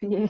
Piye?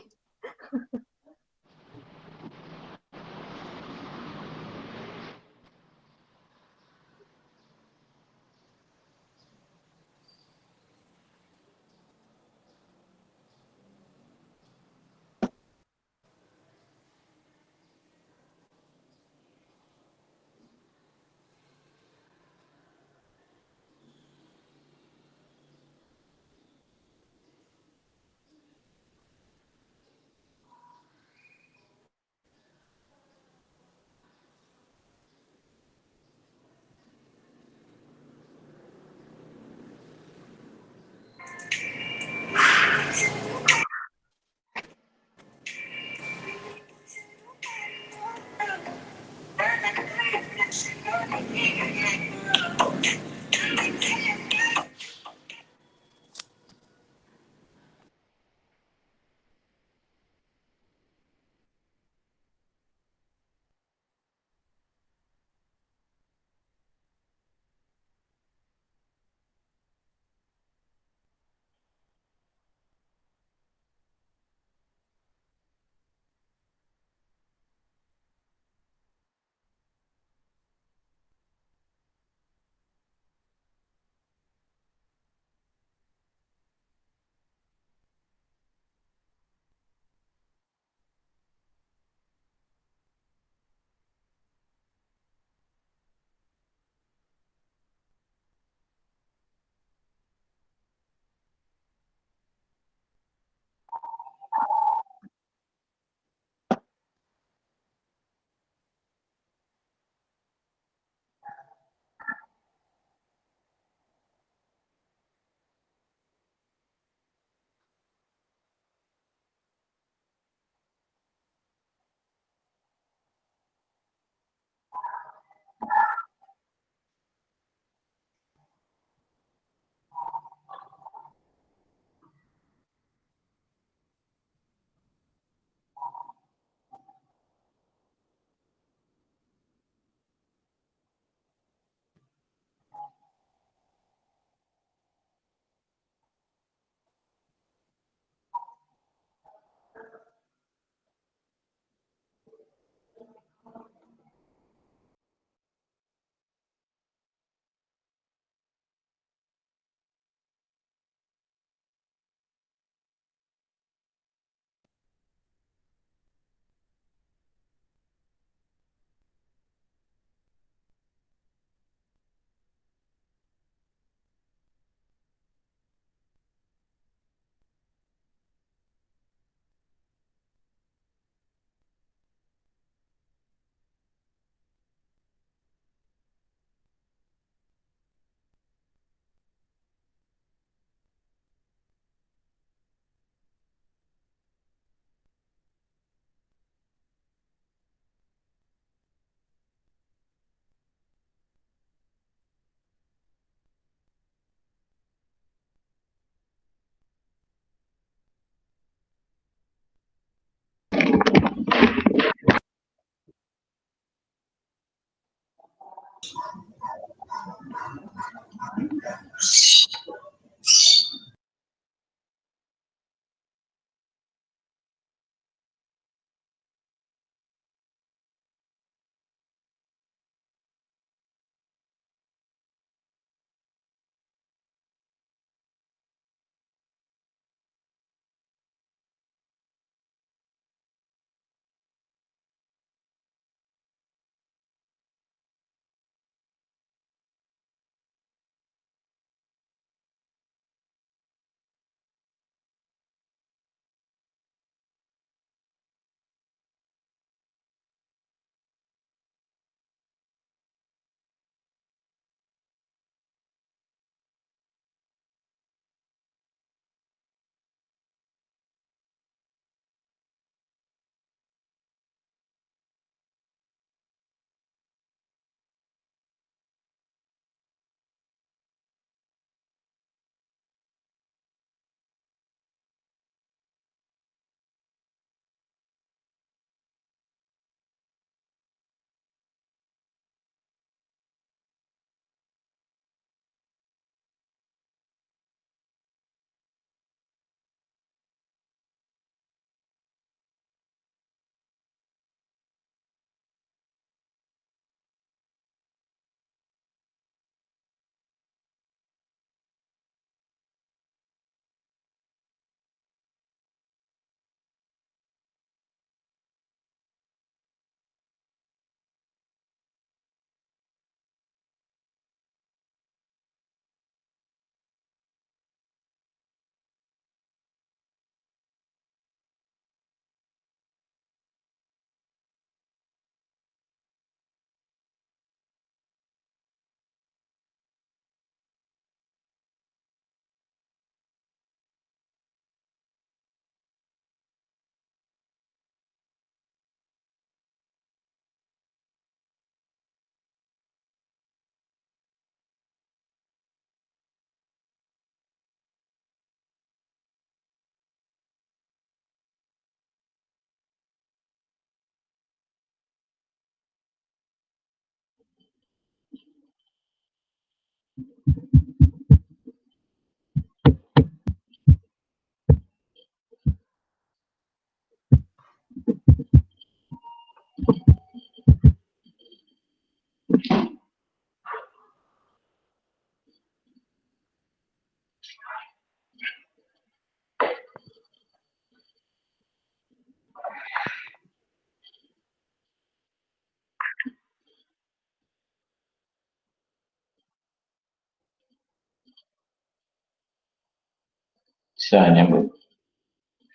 Bisa nyambung.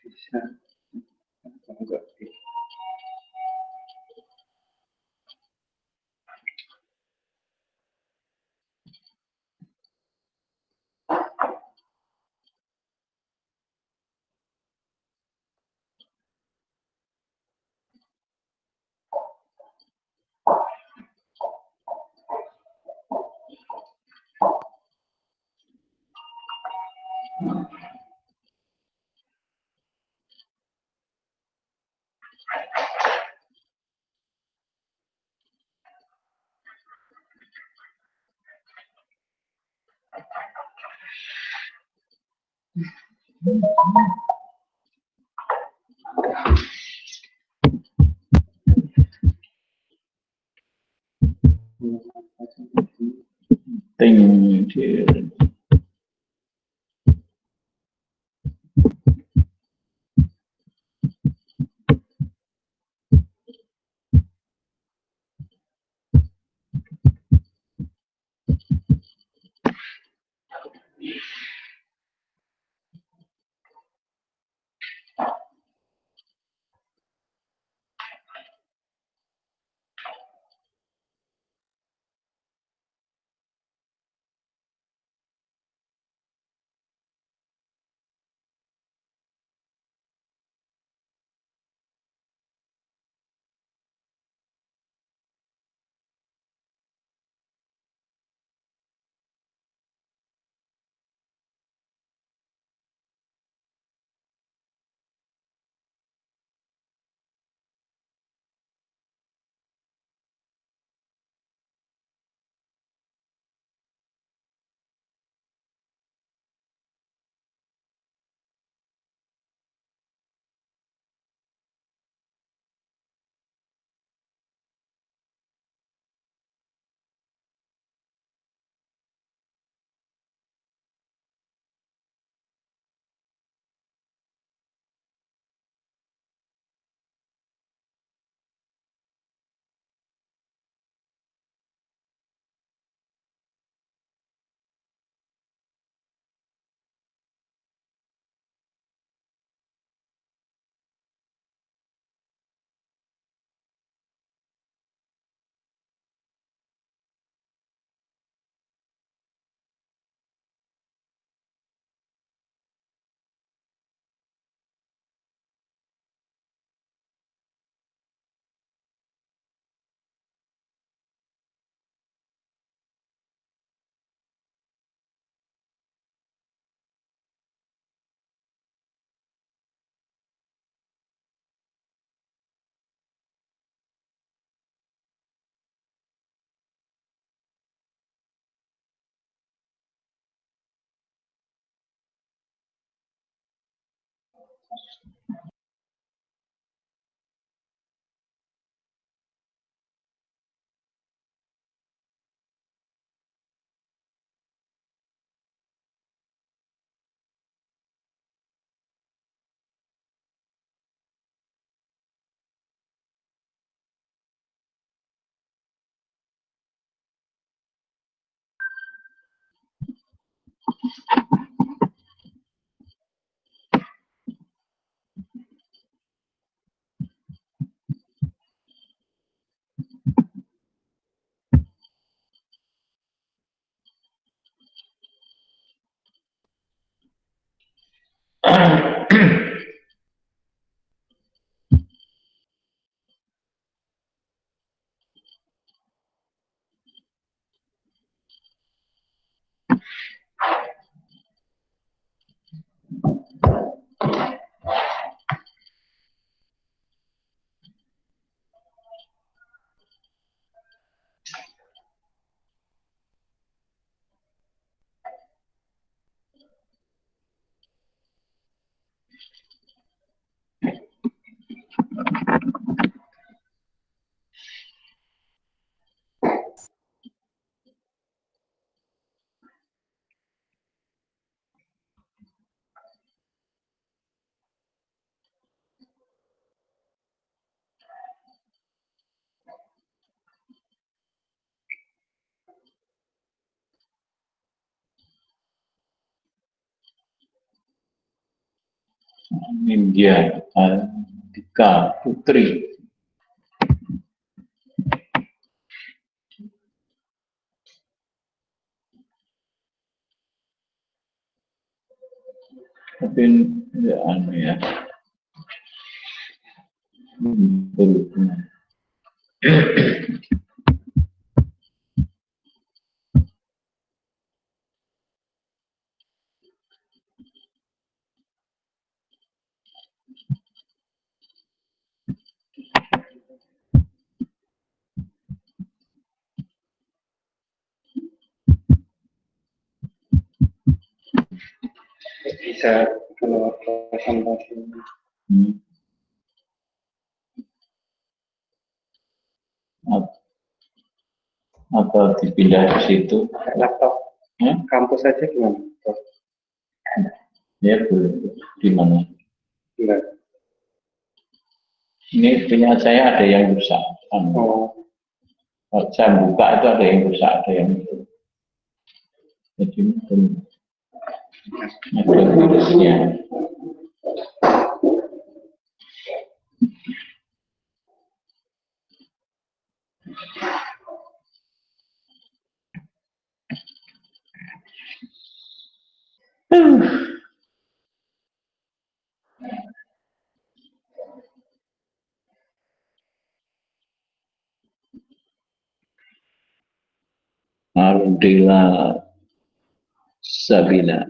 Bisa. Enggak. Thank you. India, Tika Putri. Tapi ya aneh ya. Berhubungan. Bisa kalau presentasi Atau dipindah ke situ. laptop kampus aja gimana? Ya boleh. Di mana? Enggak. Ini punya saya ada yang rusak. Oh, Saya buka itu ada yang rusak, ada yang itu. Jadi mungkin ada virusnya. Alhamdulillah Sabina.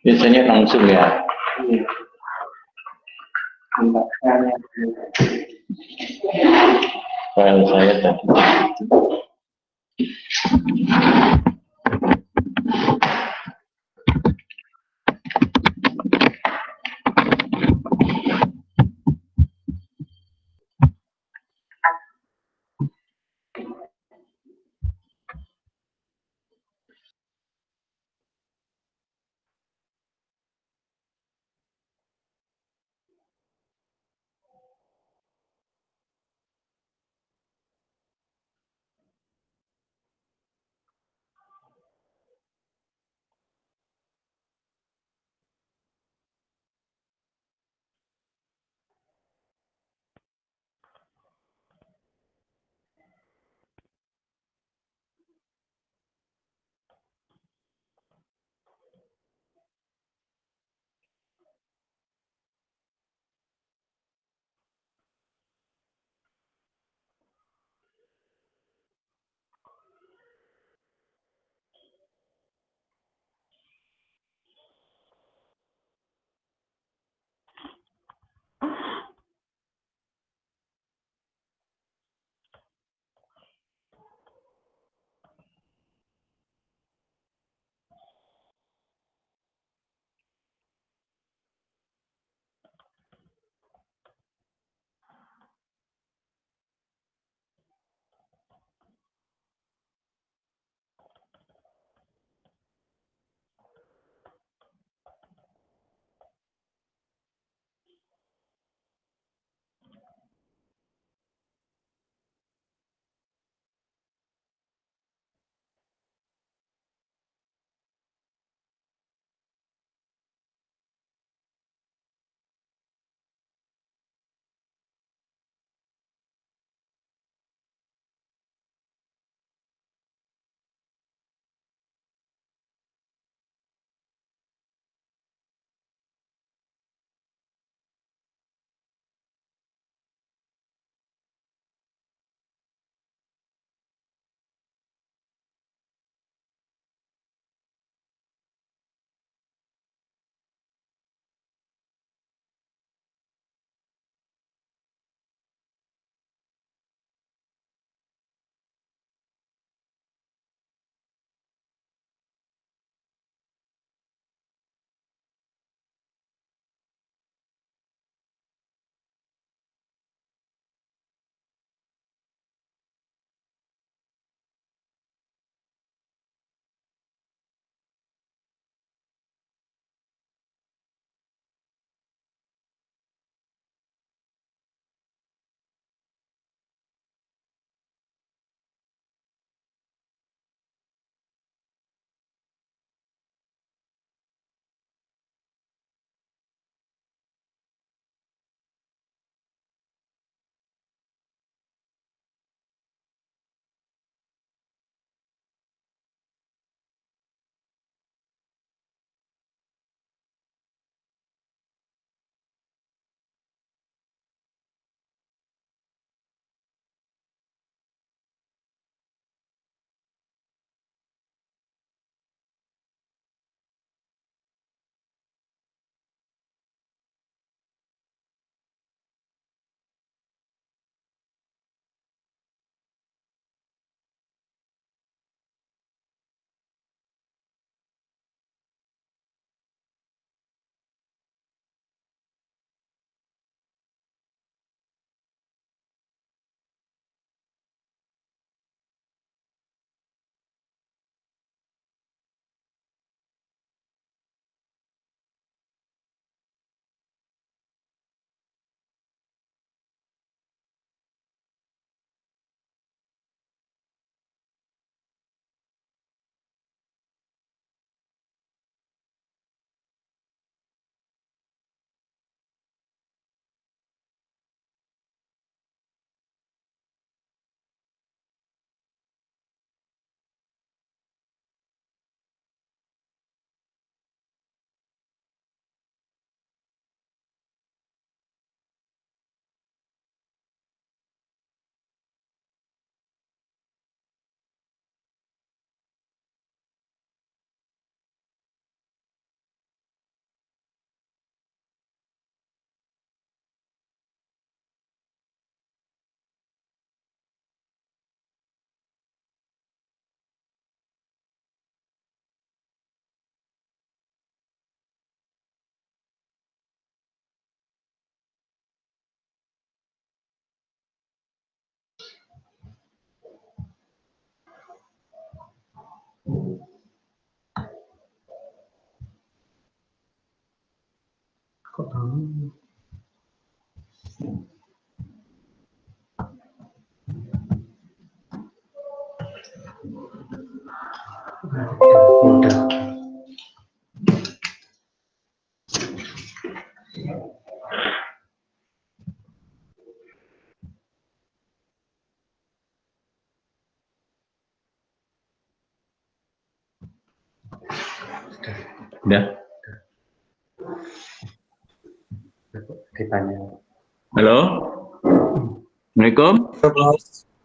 Biasanya langsung ya. File saya tadi. Kok tahu? Udah. Udah. Ditanya. Halo. Assalamualaikum.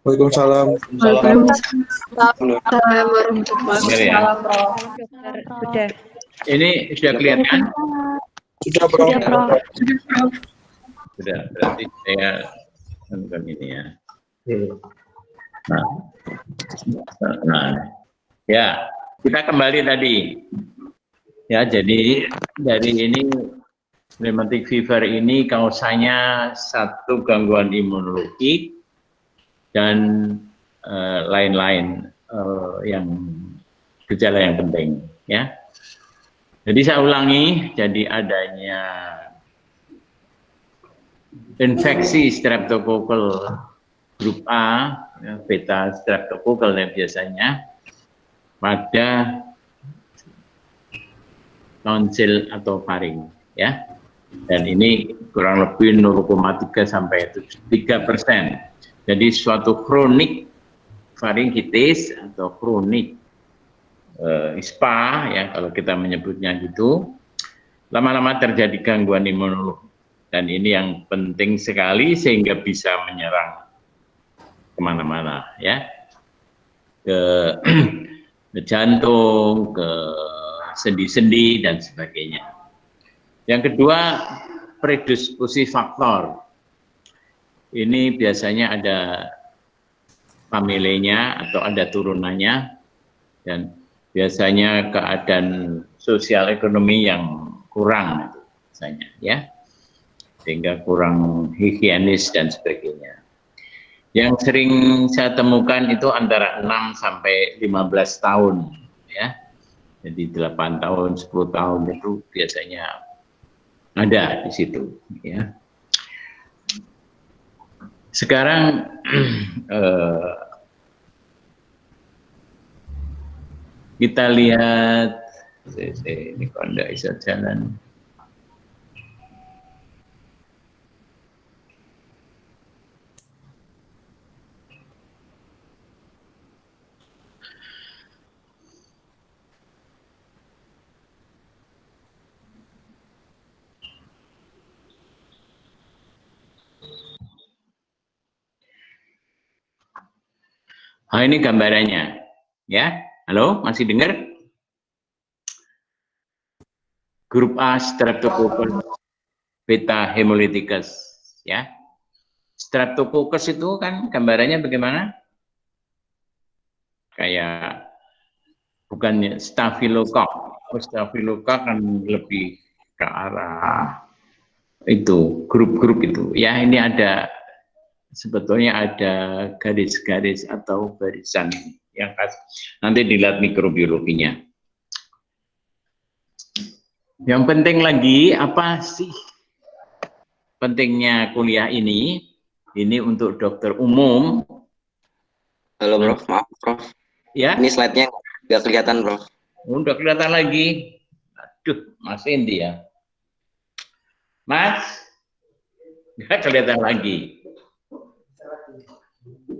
Waalaikumsalam. Waalaikumsalam warahmatullahi Bener ya? wabarakatuh. Sudah. Ini sudah kelihatan? Sudah, Bro. Sudah, Prof. Sudah. Berarti saya temukan ini ya. Nah, ya kita kembali tadi. Ya, jadi dari ini rheumatic fever ini kausanya satu gangguan imunologi dan lain-lain yang gejala yang penting, ya. Jadi saya ulangi, jadi adanya infeksi streptokokal grup A, ya, beta streptokokal yang biasanya pada tonsil atau faring, ya. Dan ini kurang lebih 0,3 sampai 3%. Jadi suatu kronik faringitis atau kronik ISPA, ya kalau kita menyebutnya gitu, lama-lama terjadi gangguan imunologi. Dan ini yang penting sekali sehingga bisa menyerang kemana-mana, ya, ke jantung, ke sendi-sendi dan sebagainya. Yang kedua, predisposisi faktor. Ini biasanya ada familinya atau ada turunannya, dan biasanya keadaan sosial ekonomi yang kurang, biasanya, ya, sehingga kurang higienis dan sebagainya. Yang sering saya temukan itu antara 6 sampai 15 tahun, ya. Jadi 8 tahun, 10 tahun itu biasanya ada di situ, ya. Sekarang kita lihat, ini kok enggak bisa jalan. Nah, ini gambarannya, ya. Halo, masih dengar? Grup A Streptococcus beta hemolyticus, ya. Streptococcus itu kan gambarannya bagaimana? Kayak bukan Staphylococcus. Staphylococcus kan lebih ke arah itu, grup-grup itu. Ya, ini ada, sebetulnya ada garis-garis atau barisan yang khas. Nanti dilihat mikrobiologinya. Yang penting lagi, apa sih pentingnya kuliah ini? Ini untuk dokter umum. Halo, Prof. Maaf, Prof. Ya. Ini slide-nya nggak kelihatan, Prof. Udah kelihatan lagi. Aduh, Mas Indi ya. Mas, nggak kelihatan lagi.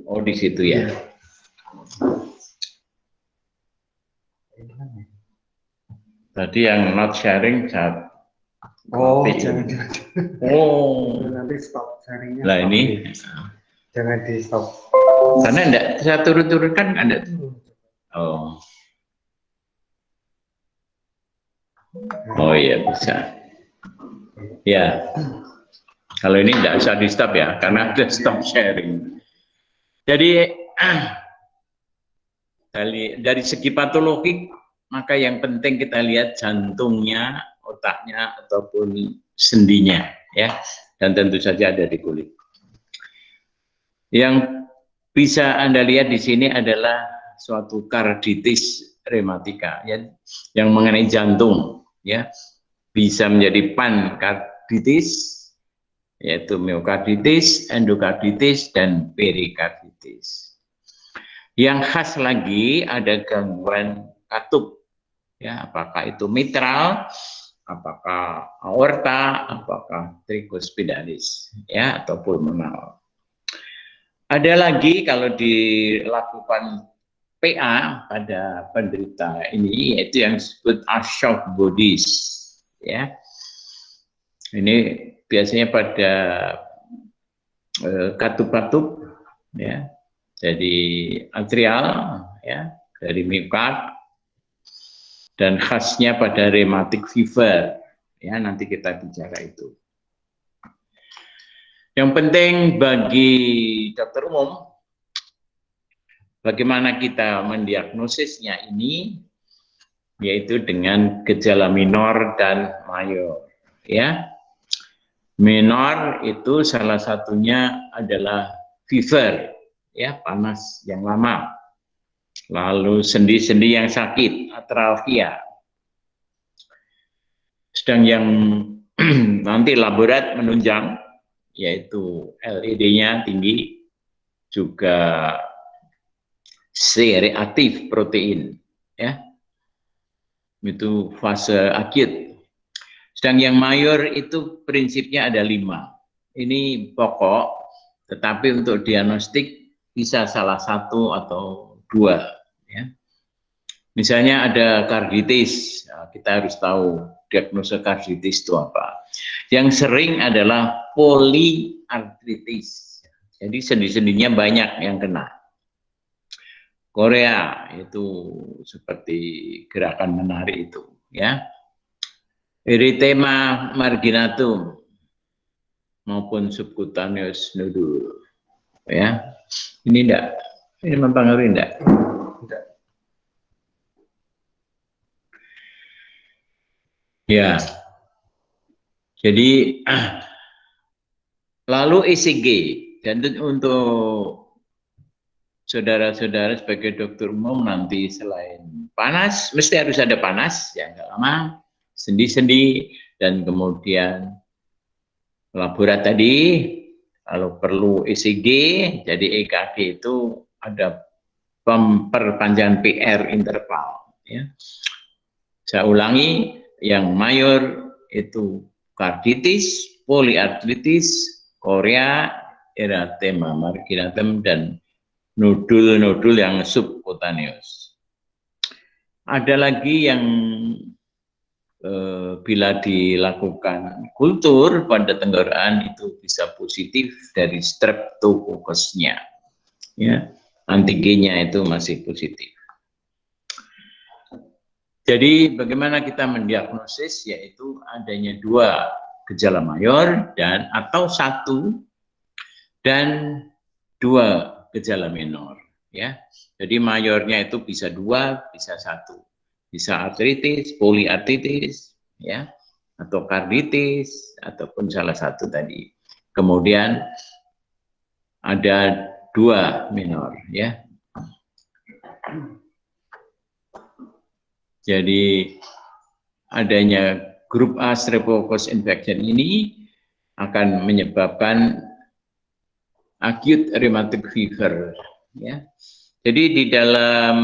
Oh, di situ ya. Tadi yang not sharing, saya Oh, jangan. oh, Nanti stop sharingnya. lah ini. Jangan di stop. Karena enggak, saya turun-turunkan enggak. Oh. Oh iya, bisa. Ya. Kalau ini enggak usah di stop ya, karena ada stop sharing. Jadi dari segi patologi, maka yang penting kita lihat jantungnya, otaknya, ataupun sendinya, ya. Dan tentu saja ada di kulit. Yang bisa Anda lihat di sini adalah suatu karditis rematika ya, yang mengenai jantung ya, bisa menjadi pankarditis yaitu miokarditis, endokarditis, dan perikarditis. Yang khas lagi ada gangguan katup ya, apakah itu mitral, apakah aorta, apakah tricuspidalis ya, atau pulmonal. Ada lagi kalau dilakukan PA pada penderita ini, yaitu yang disebut shock bodies ya. Ini biasanya pada katup-katup ya, jadi atrial ya, dari miokard, dan khasnya pada rheumatic fever ya, nanti kita bicara itu. Yang penting bagi dokter umum, bagaimana kita mendiagnosisnya ini, yaitu dengan gejala minor dan mayor ya. Minor itu salah satunya adalah fever ya, panas yang lama, lalu sendi-sendi yang sakit, atralgia. Sedang yang nanti laborat menunjang, yaitu LED-nya tinggi, juga C-reaktif protein ya, itu fase akut. Sedang yang mayor itu prinsipnya ada 5. Ini pokok, tetapi untuk diagnostik bisa salah satu atau 2 ya. Misalnya ada karditis, nah, kita harus tahu diagnosa karditis itu apa. Yang sering adalah poliartritis, jadi sendi-sendinya banyak yang kena. Korea itu seperti gerakan menari itu ya. Erythema marginatum maupun subcutaneous nodule ya. Ini enggak, ini mempengaruhi enggak? Tidak. Ya. Jadi lalu ECG, dan untuk saudara-saudara sebagai dokter umum nanti selain panas, mesti harus ada panas ya, enggak lama, sendi-sendi, dan kemudian laborat tadi, kalau perlu ECG, jadi EKG itu ada perpanjangan PR interval ya. Saya ulangi, yang mayor itu karditis, poliartritis, korea, erythema marginatum, dan nodul-nodul yang subcutaneous. Ada lagi yang bila dilakukan kultur pada tenggorokan itu bisa positif dari streptococcusnya ya, antigennya itu masih positif. Jadi bagaimana kita mendiagnosis, yaitu adanya 2 gejala mayor dan atau 1 dan 2 gejala minor ya. Jadi mayornya itu bisa 2, bisa 1. Bisa artritis, poliartritis, ya, atau karditis, ataupun salah satu tadi. Kemudian ada 2 minor, ya. Jadi adanya grup A Streptococcus infection ini akan menyebabkan acute rheumatic fever, ya. Jadi di dalam,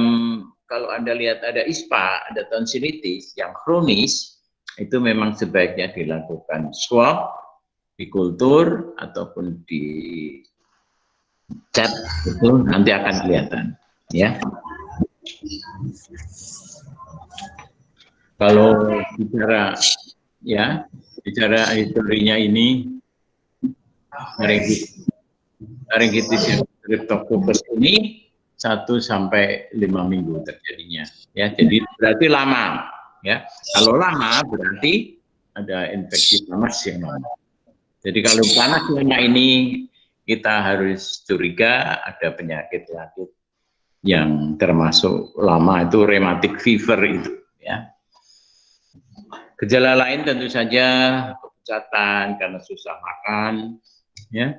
kalau Anda lihat ada ISPA, ada tonsilitis yang kronis, itu memang sebaiknya dilakukan swab, dikultur, ataupun di chat, itu nanti akan kelihatan. Ya. Kalau bicara, ya, bicara historinya ini, meningitis Streptococcus ini 1 sampai 5 minggu terjadinya, ya. Jadi berarti lama, ya. Kalau lama berarti ada infeksi panas yang lama. Jadi kalau panas lama ini kita harus curiga ada penyakit-penyakit yang termasuk lama, itu rheumatic fever itu, ya. Gejala lain tentu saja kepecatan karena susah makan, ya,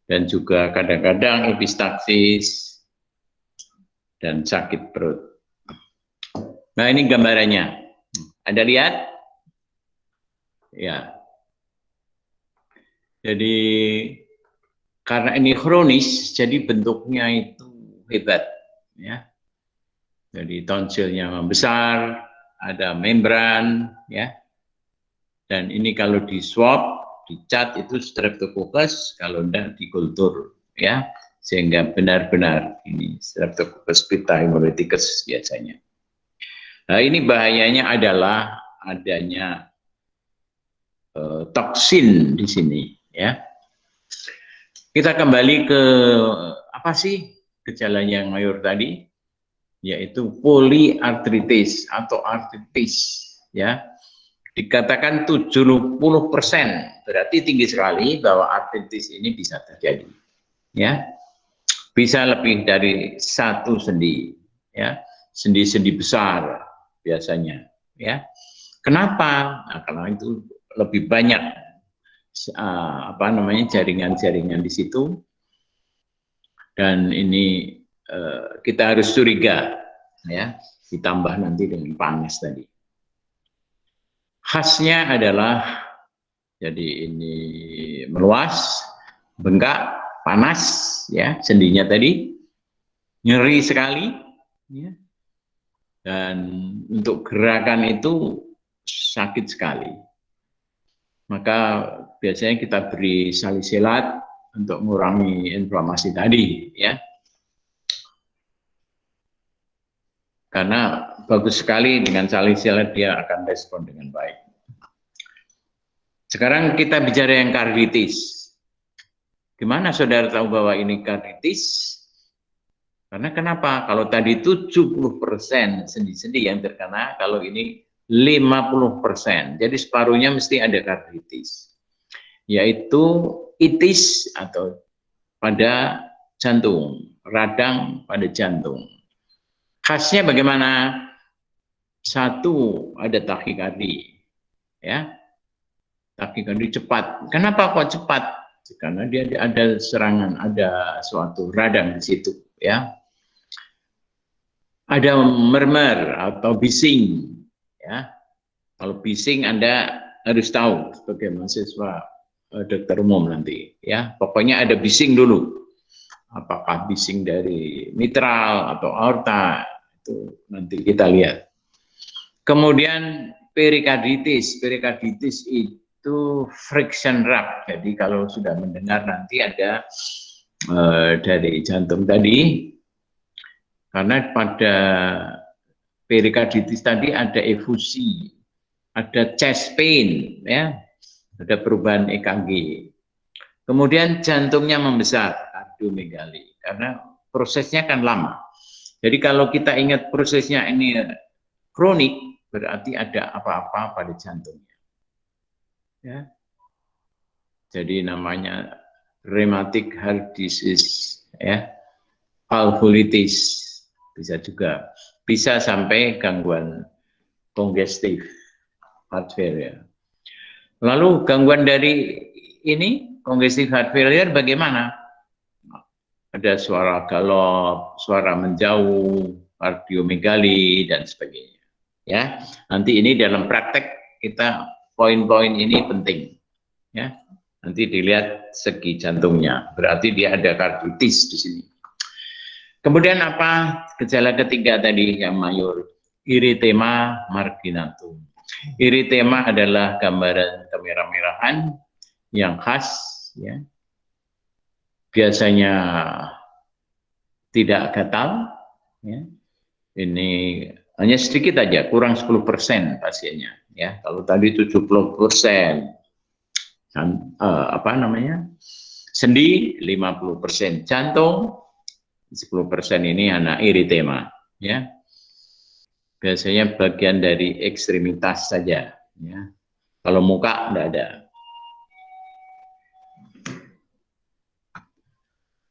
dan juga kadang-kadang epistaxis, dan sakit perut. Nah, ini gambarannya. Anda lihat? Ya. Jadi karena ini kronis, jadi bentuknya itu hebat, ya. Jadi tonsilnya membesar, ada membran, ya. Dan ini kalau di swab, dicat itu streptococcus, kalau enggak dikultur, ya. Sehingga benar-benar ini streptococcus pita hemolyticus biasanya. Nah, ini bahayanya adalah adanya toksin di sini, ya. Kita kembali ke apa sih gejala yang mayor tadi, yaitu poliartritis atau artritis, ya. Dikatakan 70%, berarti tinggi sekali bahwa artritis ini bisa terjadi, ya. Bisa lebih dari satu sendi, ya, sendi-sendi besar biasanya, ya. Kenapa? Nah, karena itu lebih banyak jaringan-jaringan di situ, dan ini kita harus curiga, ya, ditambah nanti dengan panas tadi. Khasnya adalah jadi ini meluas, bengkak, panas, ya, sendinya tadi, nyeri sekali, ya, dan untuk gerakan itu sakit sekali. Maka biasanya kita beri salisilat untuk mengurangi inflamasi tadi, ya. Karena bagus sekali dengan salisilat dia akan respon dengan baik. Sekarang kita bicara yang karditis. Gimana saudara tahu bahwa ini karditis? Karena kenapa? Kalau tadi 70% sendi-sendi yang terkena, kalau ini 50%. Jadi separuhnya mesti ada karditis. Yaitu itis atau pada jantung, radang pada jantung. Khasnya bagaimana? Satu, ada takikardi, ya, takikardi cepat. Kenapa kok cepat? Karena dia ada serangan, ada suatu radang di situ, ya. Ada mermer atau bising, ya. Kalau bising Anda harus tahu sebagai mahasiswa dokter umum nanti, ya. Pokoknya ada bising dulu. Apakah bising dari mitral atau aorta, itu nanti kita lihat. Kemudian perikarditis. Perikarditis itu friction rub. Jadi kalau sudah mendengar nanti ada dari jantung tadi, karena pada perikarditis tadi ada efusi, ada chest pain, ya, ada perubahan EKG. Kemudian jantungnya membesar, kardiomegali, karena prosesnya kan lama. Jadi kalau kita ingat prosesnya ini kronik, berarti ada apa-apa pada jantungnya, ya. Jadi namanya rheumatic heart disease, ya, valvulitis, bisa juga, bisa sampai gangguan congestive heart failure. Lalu gangguan dari ini congestive heart failure bagaimana? Ada suara galop, suara menjauh, kardiomegali dan sebagainya. Ya, nanti ini dalam praktek kita poin-poin ini penting. Ya, nanti dilihat segi jantungnya. Berarti dia ada karditis di sini. Kemudian apa gejala ketiga tadi yang mayor? Erythema marginatum. Erythema adalah gambaran kemerah-merahan yang khas, ya. Biasanya tidak gatal, ya. Ini hanya sedikit aja, kurang 10% pasiennya, ya. Kalau tadi 70%, sendi 50%, jantung 10% ini anak erythema, ya. Biasanya bagian dari ekstremitas saja, ya. Kalau muka enggak ada.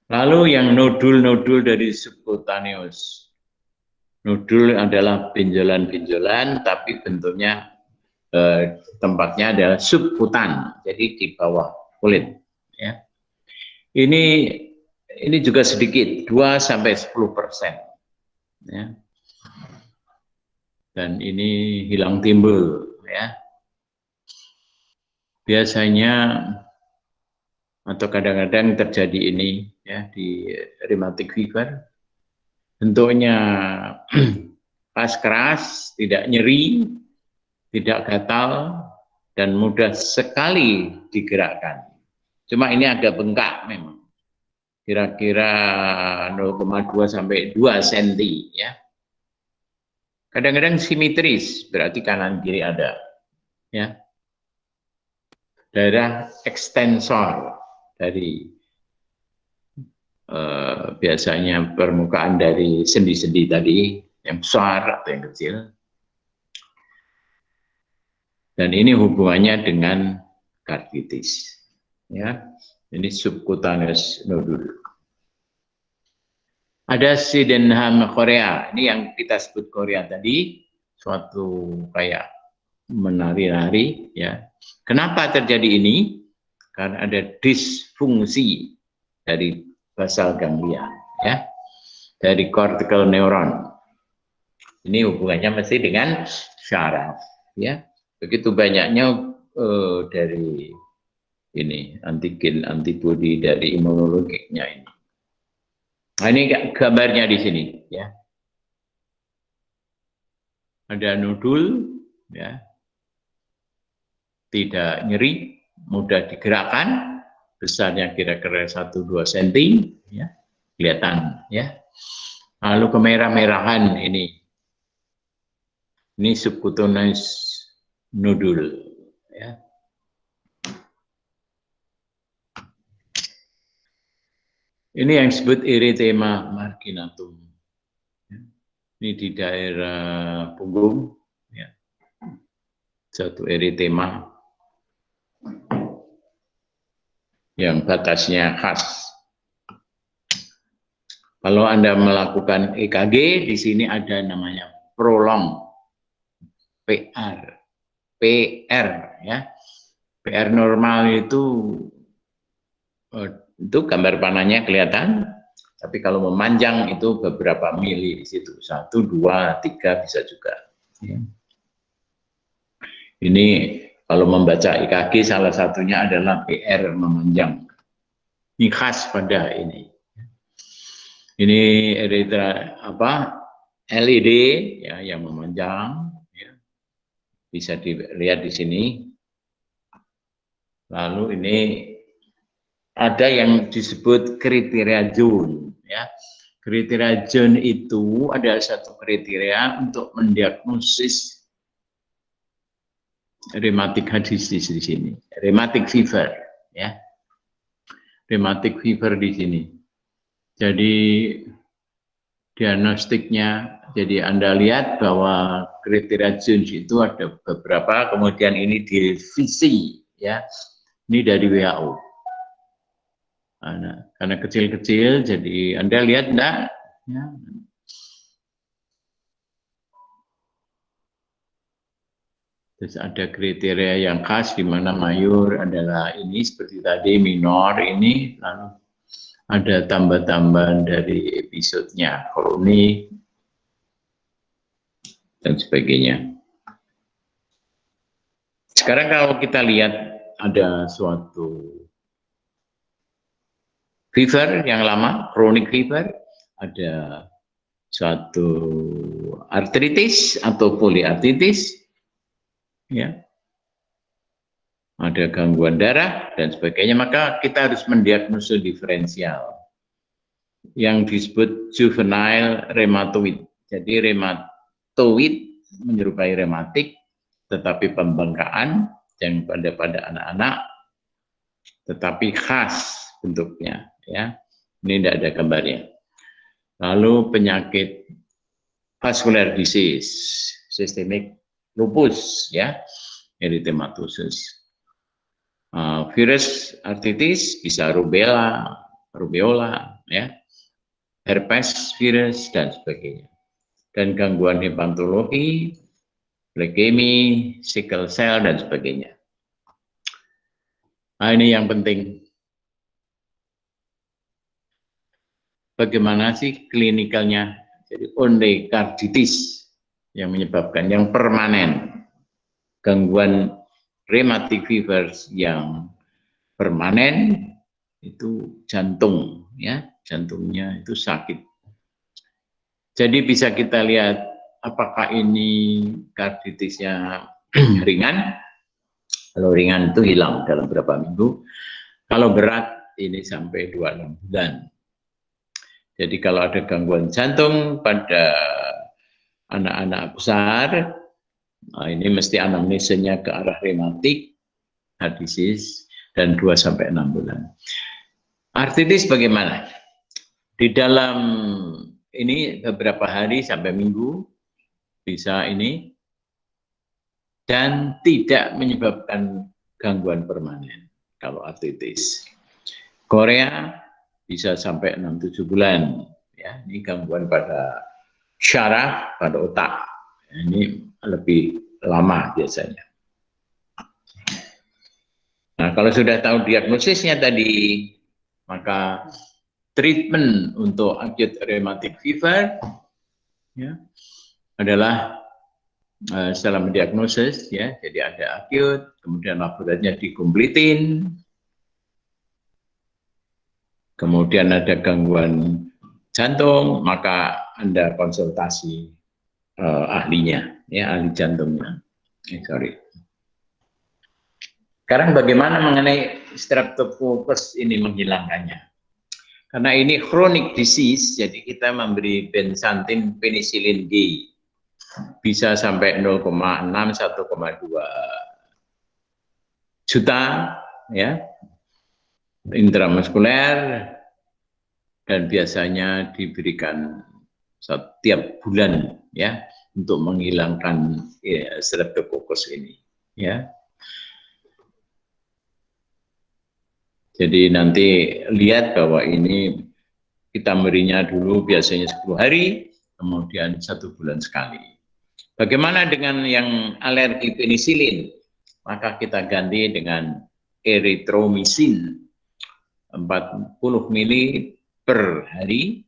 Lalu yang nodul-nodul dari subcutaneous. Nodul adalah benjolan-benjolan, tapi bentuknya tempatnya adalah subkutan, jadi di bawah kulit. Ya. Ini juga sedikit, 2-10%. ya. Dan ini hilang timbul, ya. Biasanya atau kadang-kadang terjadi ini ya di rheumatic fever. Bentuknya keras, tidak nyeri, tidak gatal, dan mudah sekali digerakkan. Cuma ini agak bengkak memang. Kira-kira 0,2 sampai 2 cm ya. Kadang-kadang simetris, berarti kanan kiri ada. Ya. Daerah ekstensor dari biasanya permukaan dari sendi-sendi tadi, yang besar atau yang kecil. Dan ini hubungannya dengan karditis. Ya. Ini subcutaneous nodule. Ada Sydenham Korea, ini yang kita sebut Korea tadi, suatu kayak menari-nari, ya. Kenapa terjadi ini? Karena ada disfungsi dari basal ganglia, ya, dari cortical neuron. Ini hubungannya mesti dengan syaraf, ya. Begitu banyaknya dari ini antigen, antibodi dari imunologinya ini. Nah, ini gambarnya di sini, ya. Ada nodul, ya, tidak nyeri, mudah digerakkan, besarnya kira-kira 1-2 cm, ya, kelihatan, ya. Lalu kemerah-merahan ini subcutaneous nodule, ya. Ini yang disebut erythema marginatum. Ini di daerah punggung, ya. Satu erythema yang batasnya khas. Kalau Anda melakukan EKG, di sini ada namanya prolong, PR, ya. PR normal itu gambar panahnya kelihatan, tapi kalau memanjang itu beberapa mili di situ, 1, 2, 3 bisa juga. Ya. Ini kalau membaca EKG salah satunya adalah PR memanjang. Ini khas pada ini. Ini erythra LED ya yang memanjang, ya. Bisa dilihat di sini. Lalu ini ada yang disebut kriteria zone, ya. Kriteria zone itu adalah satu kriteria untuk mendiagnosis rheumatic heart disease di sini, rheumatic fever, ya. Rheumatic fever di sini. Jadi diagnostiknya, jadi Anda lihat bahwa kriteria zone itu ada beberapa, kemudian ini direvisi, ya. Ini dari WHO. Karena kecil-kecil, jadi Anda lihat enggak? Ya. Terus ada kriteria yang khas di mana mayor adalah ini seperti tadi, minor ini, lalu ada tambah-tambahan dari episodenya, kronik, dan sebagainya. Sekarang kalau kita lihat ada suatu fever yang lama, chronic fever, ada suatu artritis atau poliartritis, ya, ada gangguan darah dan sebagainya, maka kita harus mendiagnosis diferensial yang disebut juvenile rheumatoid. Jadi rheumatoid menyerupai rheumatik, tetapi pembengkakan yang pada anak-anak, tetapi khas bentuknya, ya. Ini tidak ada gambarnya. Lalu penyakit vascular disease, systemic lupus, ya, erythematosus. Virus artritis bisa rubeola, ya, herpes virus dan sebagainya. Dan gangguan hepatologi, leukemia, sickle cell dan sebagainya. Nah, ini yang penting. Bagaimana sih klinikalnya Jadi ondekarditis yang menyebabkan, yang permanen. Gangguan rheumatic fever yang permanen itu jantung, ya, jantungnya itu sakit. Jadi bisa kita lihat apakah ini karditisnya ringan. Kalau ringan itu hilang dalam beberapa minggu. Kalau berat ini sampai 26 bulan. Jadi kalau ada gangguan jantung pada anak-anak besar, nah ini mesti anamnesenya ke arah rematik, heart disease, dan 2-6 bulan. Artritis bagaimana? Di dalam ini beberapa hari sampai minggu bisa ini, dan tidak menyebabkan gangguan permanen kalau artritis. Korea bisa sampai 6-7 bulan, ya, ini gangguan pada syaraf, pada otak, ini lebih lama biasanya. Nah, kalau sudah tahu diagnosisnya tadi, maka treatment untuk acute rheumatic fever ya, adalah setelah mendiagnosis, ya, jadi ada acute, kemudian laboratoriumnya dikompletin, kemudian ada gangguan jantung, maka Anda konsultasi ahlinya, ya, ahli jantungnya. Sekarang bagaimana mengenai Streptococcus ini menghilangkannya? Karena ini chronic disease, jadi kita memberi bensantin penicillin G. Bisa sampai 0,6-1,2 juta, ya, intramuskuler, dan biasanya diberikan setiap bulan, ya, untuk menghilangkan Streptococcus ini, ya. Jadi nanti lihat bahwa ini kita berinya dulu biasanya 10 hari, kemudian 1 bulan sekali. Bagaimana dengan yang alergi penisilin? Maka kita ganti dengan erythromycin 40 ml per hari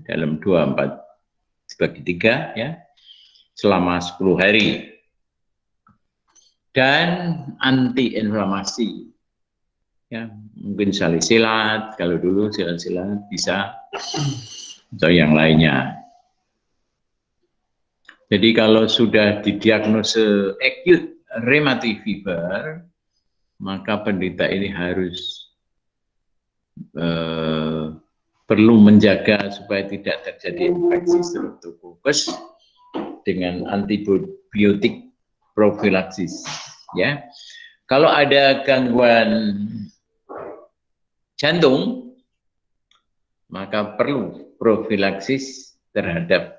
dalam 2/4/3 ya, selama 10 hari. Dan anti-inflamasi. Ya, mungkin salisilat, kalau dulu salisilat bisa, atau yang lainnya. Jadi kalau sudah didiagnose acute rheumatic fever, maka penderita ini harus perlu menjaga supaya tidak terjadi infeksi Streptococcus dengan antibiotik profilaksis. Ya, kalau ada gangguan jantung, maka perlu profilaksis terhadap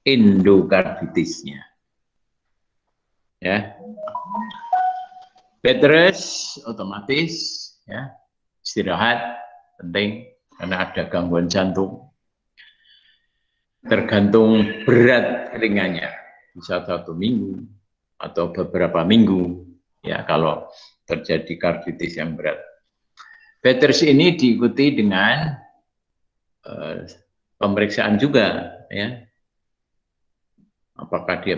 endokarditisnya, ya. Bed rest otomatis, ya, istirahat penting karena ada gangguan jantung. Tergantung berat ringannya, bisa 1 minggu atau beberapa minggu, ya, kalau terjadi karditis yang berat. Bed rest ini diikuti dengan pemeriksaan juga, ya. Apakah dia,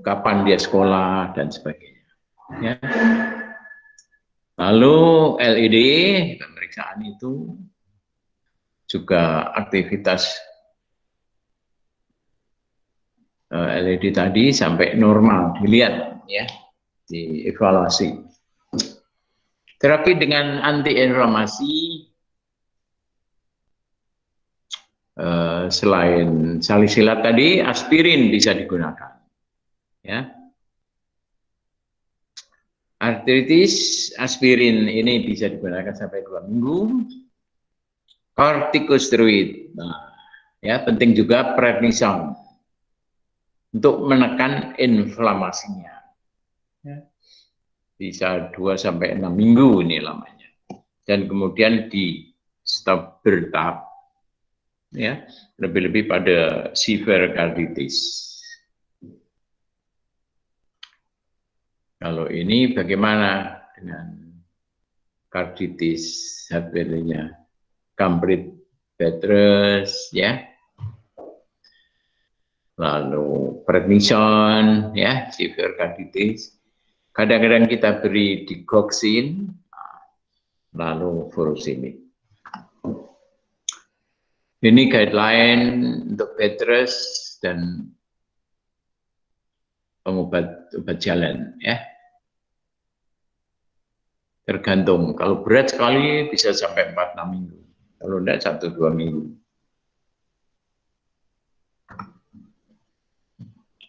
kapan dia sekolah dan sebagainya, ya. Lalu LED pemeriksaan itu juga aktivitas LED tadi sampai normal, dilihat, ya, dievaluasi. Terapi dengan anti-inflamasi selain salisilat tadi, aspirin bisa digunakan, ya. Artritis, aspirin ini bisa digunakan sampai 2 minggu. Kortikosteroid, nah, ya, penting juga prednisone untuk menekan inflamasinya, ya. Bisa 2-6 minggu ini lamanya, dan kemudian di stop bertahap, ya, lebih-lebih pada severe carditis. Kalau ini bagaimana dengan carditis heart-nya? Complete bed rest, ya. lalu prednison, ya, severe carditis. Kadang-kadang kita beri digoxin, lalu furosemide. Ini guideline untuk bed rest dan obat jalan, ya. Tergantung, kalau berat sekali bisa sampai 4-6 minggu, kalau tidak 1-2 minggu.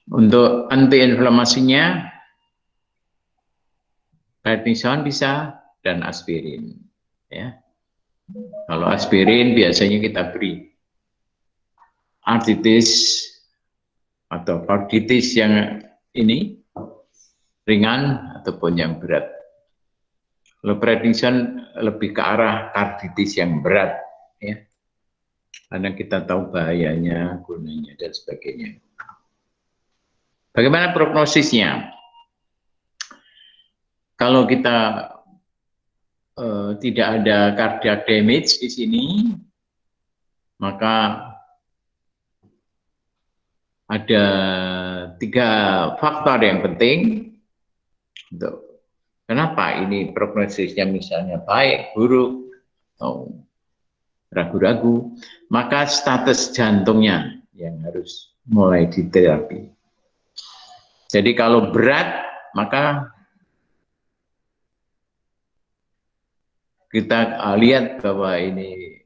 Untuk antiinflamasinya, prednison bisa dan aspirin, ya. Kalau aspirin biasanya kita beri artritis atau carditis yang ini ringan ataupun yang berat. Kalau prednison lebih ke arah carditis yang berat, ya. Karena kita tahu bahayanya, gunanya dan sebagainya. Bagaimana prognosisnya? Kalau kita tidak ada cardiac damage di sini, maka ada 3 faktor yang penting. Kenapa ini prognosisnya misalnya baik, buruk, atau ragu-ragu, maka status jantungnya yang harus mulai diterapi. Jadi kalau berat, maka kita lihat bahwa ini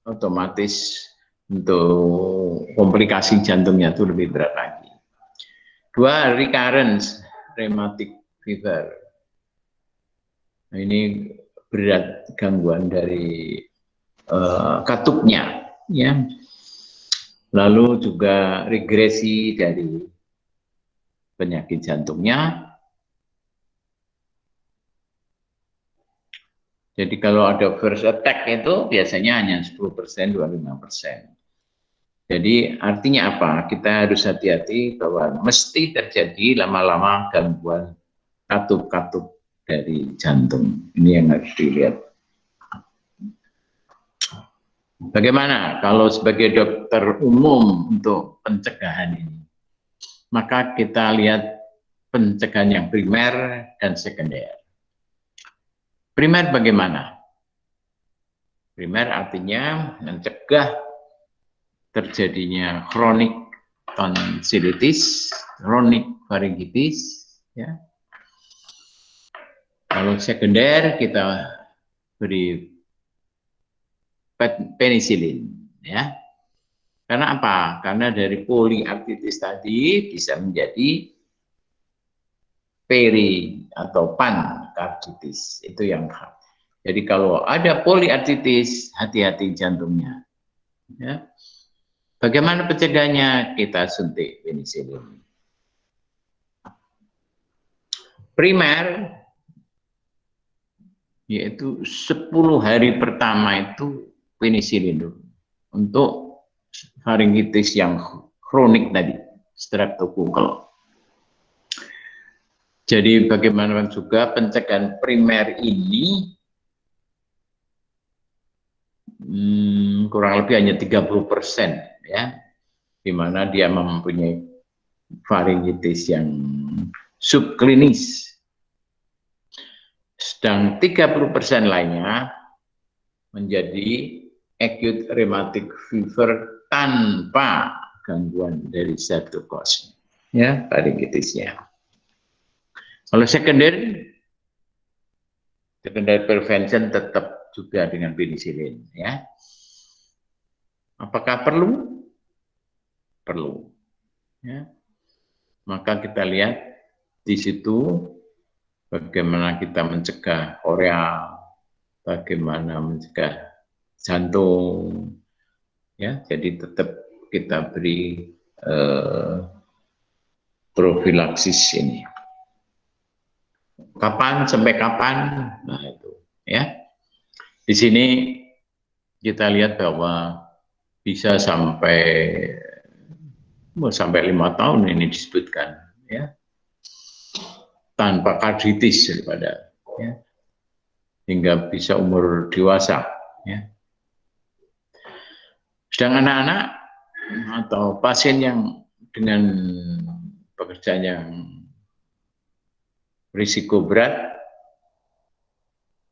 otomatis untuk komplikasi jantungnya itu lebih berat lagi. 2, recurrence rheumatic fever. Nah, ini berat gangguan dari katupnya, ya. Lalu juga regresi dari penyakit jantungnya. Jadi kalau ada first attack itu biasanya hanya 10%, 25%. Jadi artinya apa? Kita harus hati-hati bahwa mesti terjadi lama-lama gangguan katup-katup dari jantung. Ini yang harus dilihat. Bagaimana kalau sebagai dokter umum untuk pencegahan ini? Maka kita lihat pencegahan yang primer dan sekunder. Primer bagaimana? Primer artinya mencegah terjadinya kronik tonsilitis, kronik faringitis, ya. Kalau sekunder kita beri penisilin, ya. Karena apa? Karena dari poliartritis tadi bisa menjadi peri atau pankarditis, itu yang khas. Jadi kalau ada poliartritis, hati-hati jantungnya. Ya. Bagaimana pencegahannya? Kita suntik penisilin. Primer, yaitu 10 hari pertama itu penisilin dulu untuk faringitis yang kronik tadi, streptokokal. Jadi bagaimana juga pencegahan primer ini kurang lebih hanya 30%, ya, di mana dia mempunyai faringitis yang subklinis. Sedang 30% lainnya menjadi acute rheumatic fever tanpa gangguan dari streptococcus, ya, faringitisnya. Kalau sekunder prevention tetap juga dengan penisilin, ya. Apakah perlu? Perlu, ya. Maka kita lihat di situ bagaimana kita mencegah korea, bagaimana mencegah jantung, ya. Jadi tetap kita beri profilaksis ini. Kapan sampai kapan? Nah itu, ya. Di sini kita lihat bahwa bisa sampai 5 tahun ini disebutkan, ya, tanpa karditis daripada, ya, hingga bisa umur dewasa, ya. Sedang anak-anak atau pasien yang dengan pekerjaan yang risiko berat,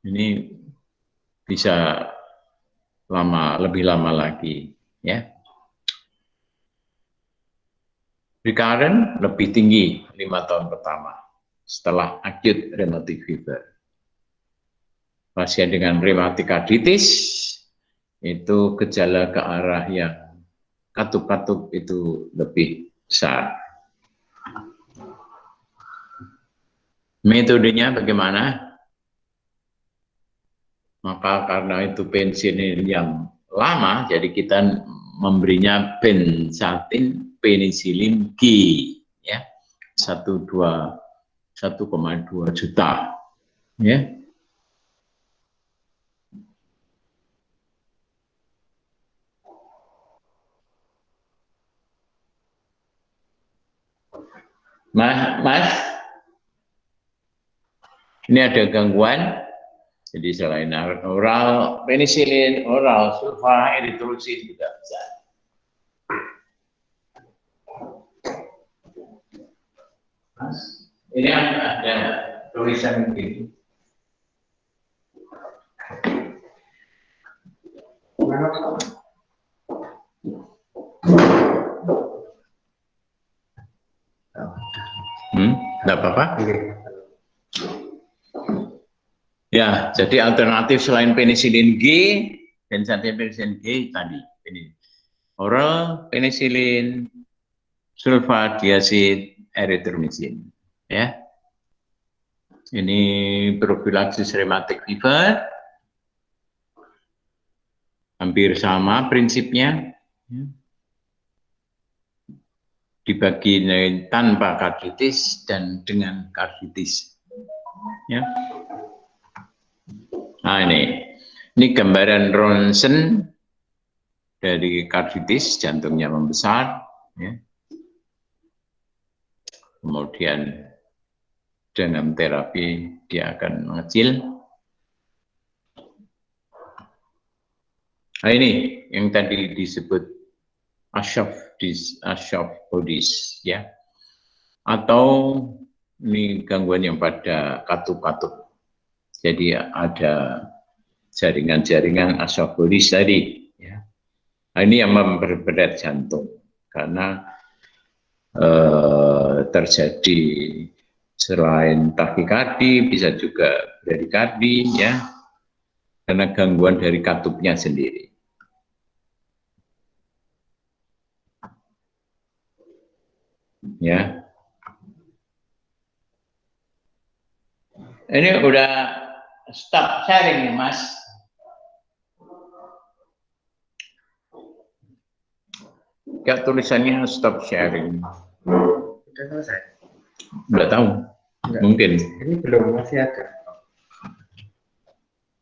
ini bisa lebih lama lagi, ya. Recurrent lebih tinggi 5 tahun pertama setelah acute rheumatic fever. Pasien dengan rheumatic arthritis itu gejala ke arah yang katup-katup itu lebih besar. Metodenya bagaimana? Maka karena itu pensiun yang lama, jadi kita memberinya benzathine penicillin G, ya, 1,2 juta, ya. Mas, ini ada gangguan. Jadi selain oral penicillin, oral sulfa, eritrosit juga bisa. Mas, ini ada tulisan begini. Enggak apa-apa? Ya, jadi alternatif selain penicillin G, benzathine penicillin G tadi. Ini oral penicillin, sulfadiazid, erythromycin, ya. Ini profilaksis rheumatic fever, hampir sama prinsipnya, ya. Dibagi tanpa karditis dan dengan karditis, ya. Nah, ini gambaran ronsen dari karditis, jantungnya membesar, ya. Kemudian dengan terapi dia akan mengecil. Nah, ini yang tadi disebut Ashoff bodies, ya, atau ini gangguan yang pada katup-katup. Jadi ada jaringan-jaringan Ashoff bodies tadi, ya. Nah, ini yang memperberat jantung karena terjadi selain takikardi bisa juga bradikardi, ya, karena gangguan dari katupnya sendiri. Ya, ini udah stop sharing nih, Mas. Kayak tulisannya stop sharing. Sudah selesai? Nggak tahu. Enggak. Mungkin. Ini belum, masih ada.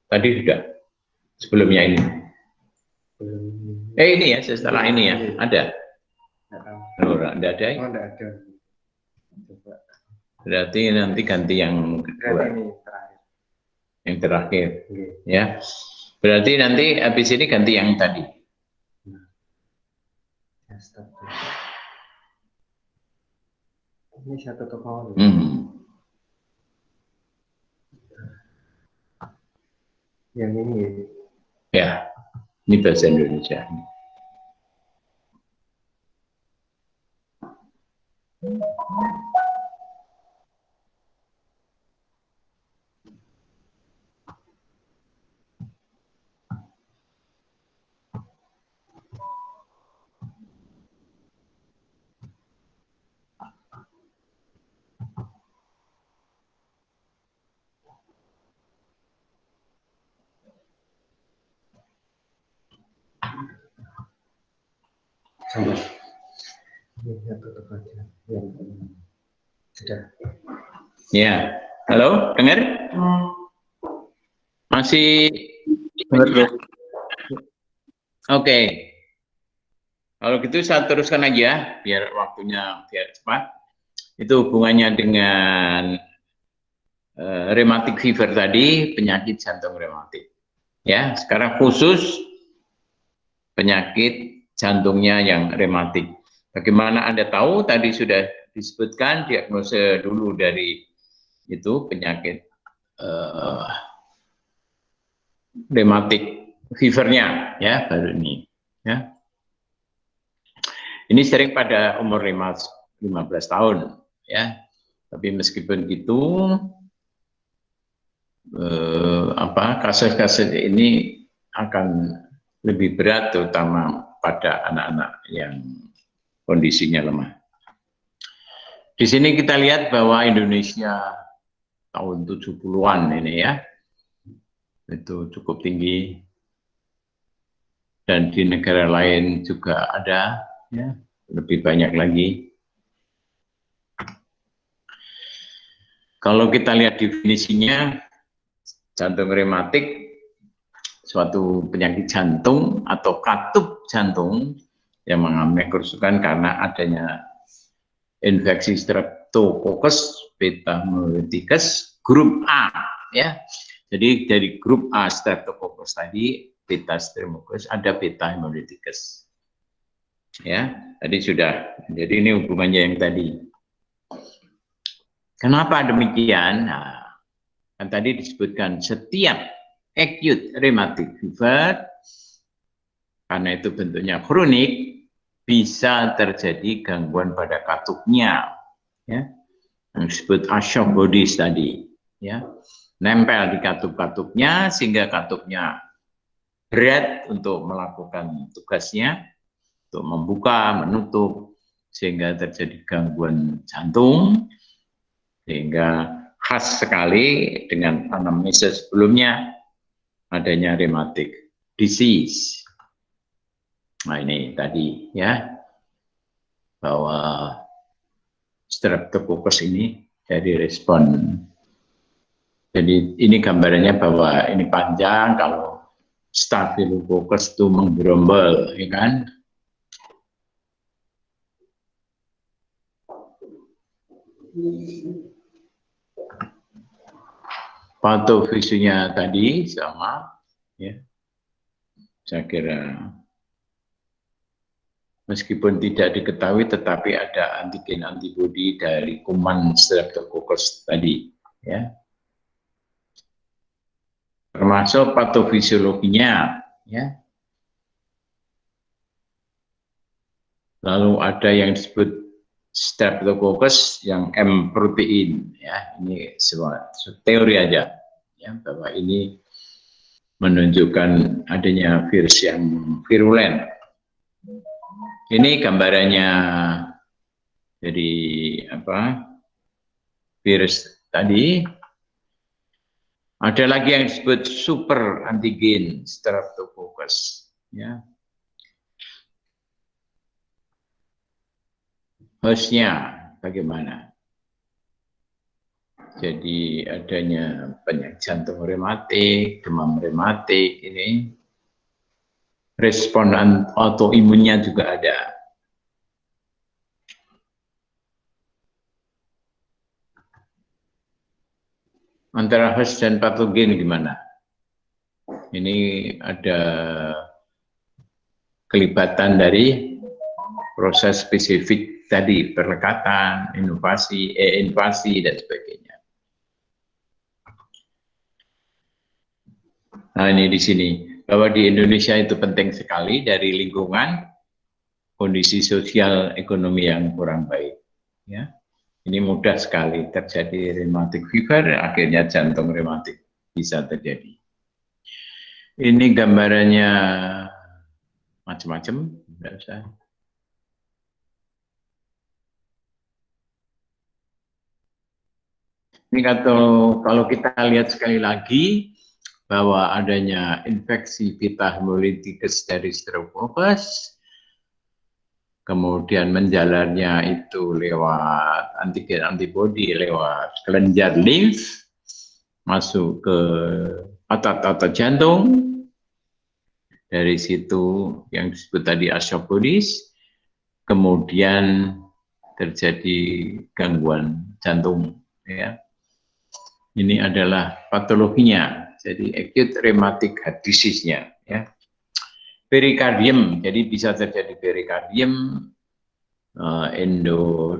Tadi sudah. Sebelumnya ini. Belum. Ini ya, setelah ini ya. Ada. Enggak tahu. Oh, enggak ada. Oh, enggak ada. Coba. Berarti nanti ganti yang Berarti kedua. ini terakhir. Yang terakhir. Oke. Ya. Berarti nanti habis ini ganti yang tadi. Ya, stop. Ini satu tokoh. Yang ini. Ya. Ini bahasa Indonesia. Sama. Ini satu tokoh aja. Yang sudah. Ya. Halo, dengar? Masih Benar, oke. Kalau gitu saya teruskan aja biar waktunya biar cepat. Itu hubungannya dengan rheumatic fever tadi, penyakit jantung rheumatik. Ya, sekarang khusus penyakit jantungnya yang rheumatik. Bagaimana Anda tahu? Tadi sudah disebutkan diagnosa dulu dari itu penyakit rheumatic fever-nya, ya, baru ini, ya. Ini sering pada umur 15 tahun, ya. Tapi meskipun gitu, kasus-kasus ini akan lebih berat, terutama pada anak-anak yang kondisinya lemah. Di sini kita lihat bahwa Indonesia tahun 70-an ini, ya, itu cukup tinggi, dan di negara lain juga ada, ya, lebih banyak lagi. Kalau kita lihat definisinya, jantung rematik suatu penyakit jantung atau katup jantung yang mengalami kerusakan karena adanya infeksi Streptococcus beta hemolyticus grup A, ya. Jadi dari grup A Streptococcus tadi, beta Streptococcus, ada beta hemolyticus. Ya, tadi sudah. Jadi ini hubungannya yang tadi. Kenapa demikian? Nah, kan tadi disebutkan setiap acute rheumatic fever, karena itu bentuknya kronik, bisa terjadi gangguan pada katupnya, ya, yang disebut shock bodies tadi, ya, nempel di katup-katupnya sehingga katupnya berat untuk melakukan tugasnya, untuk membuka, menutup, sehingga terjadi gangguan jantung, sehingga khas sekali dengan anamnesis sebelumnya adanya rheumatic disease. Nah ini tadi, ya, bahwa Streptococcus ini dari respon. Jadi ini gambarannya bahwa ini panjang, kalau Staphylococcus itu menggerombol, ya kan? Patofisinya tadi sama, ya. Saya kira meskipun tidak diketahui, tetapi ada antigen antibodi dari kuman Streptococcus tadi, ya. Termasuk patofisiologinya, ya. Lalu ada yang disebut Streptococcus yang M protein, ya. Ini suatu teori aja, ya, bahwa ini menunjukkan adanya virus yang virulen. Ini gambarannya dari virus tadi. Ada lagi yang disebut super antigen Streptococcus, ya. Hostnya bagaimana? Jadi adanya penyakit jantung rematik, demam rematik, ini respon autoimunnya juga ada. Antara host dan patogen gimana? Ini ada kelibatan dari proses spesifik tadi, perlekatan, invasi dan sebagainya. Nah ini di sini, bahwa di Indonesia itu penting sekali dari lingkungan, kondisi sosial ekonomi yang kurang baik, ya. Ini mudah sekali terjadi rheumatic fever, akhirnya jantung rheumatic bisa terjadi. Ini gambarannya macam-macam, tidak usah. Ini kalau kita lihat sekali lagi bahwa adanya infeksi beta hemolyticus dari Streptococcus, kemudian menjalarnya itu lewat antigen antibodi, lewat kelenjar limf, masuk ke otot-otot jantung, dari situ yang disebut tadi shock bodies, kemudian terjadi gangguan jantung, ya. Ini adalah patologinya, jadi acute rheumatic heart disease-nya, ya. Perikardium, jadi bisa terjadi perikardium